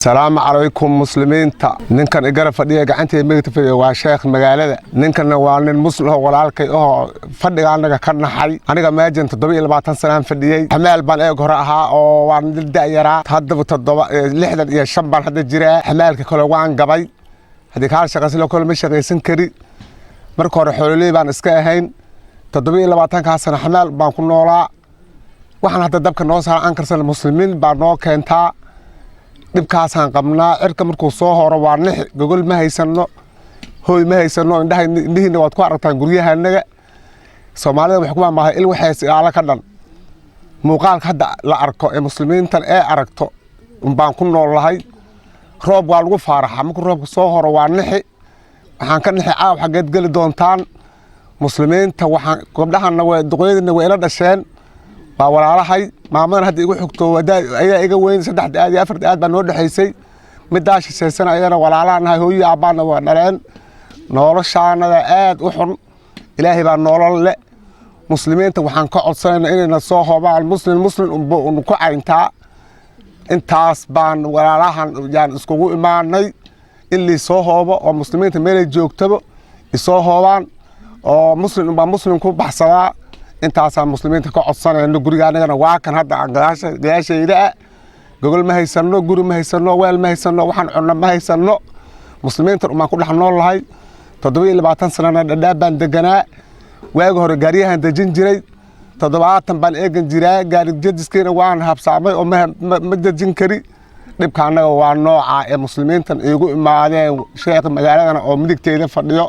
السلام عليكم مسلمين تا نكن إجرا فدية جعنتي ميت في واشيخ مجالة نكن وان المسلم هو والعالك فدي عنا كنا حي أنا جماجن تضبي اللي بعتن سلام فدية حمال بان إجراها وان الدائرة تهدف تضبط لحد يشبر هذا الجراء حمال كل وان جبي هذيك هالش غسيل كل مش غيسن كري مركور حولي بان إسكاهين تضبي اللي بعتن كاسن حمال بان كنا ولا وحنا هذا دبك الناس عنكر المسلمين بانو كنتا dhibkaasaan qabnaa cirka markuu soo horo waa nix gogol ma haysano hooy ma haysano indhihiina waad ku aragtaan guryahaanaga Soomaalida wax kuma maahay il waxay siyaala ka dhan muuqaalka hadda la arko ee muslimiintan ee aragto baan ku noolahay roob waa lagu faaraxa markuu roobku soo horo waa nix waxaan ka nixi caaw xageed gali doontaan muslimiinta waxaan gobdhahana way duqeydina way ila dhasheen waa walaalahay maamada hadda igu xigto ayaa iga weyn 3 aad iyo 4 aad baan noo dhaxaysay midaas sheesan ayana walaalaanahay hooyo aabana waa dhaleen noloshaanada aad u xun ilaahay baa nolol le muslimiinta waxaan ka codsanaynaa inayna soo hoobaan muslim ku cayntaa intaas baan walaalahan yaan iskugu imaanay in li soo hoobo oo muslimiinta meel joogtaba isoo hoobaan oo muslim ku baxsadaa intaasaan muslimiinta ka codsanayno gurigaanagana waa kan hadda aan gadaashayda gogol ma haysano guri ma haysano weel ma haysano waxaan cunno ma haysano muslimiinta uma ku dhax noolahay 27 sano dhadhaab baan deganaa waaga hore gaariyahan dejin jiray 70 baan eegan jiraa gaari jadiskiina waan habsaamay oo ma dejin kari dhibkaanaga waa nooca ee muslimiintan igu imaadeen sheekh magaaladana oo midigteeda fadhiyo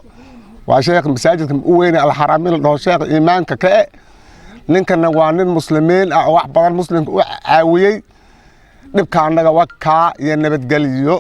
waa sheekh masaajidka u weyn al-Haramin oo sheekh iimaanka ka ninkana waa nin muslimiin ah wax badan muslimka u caawiyay dhibkaanaga waa ka iyo nabadgaliyo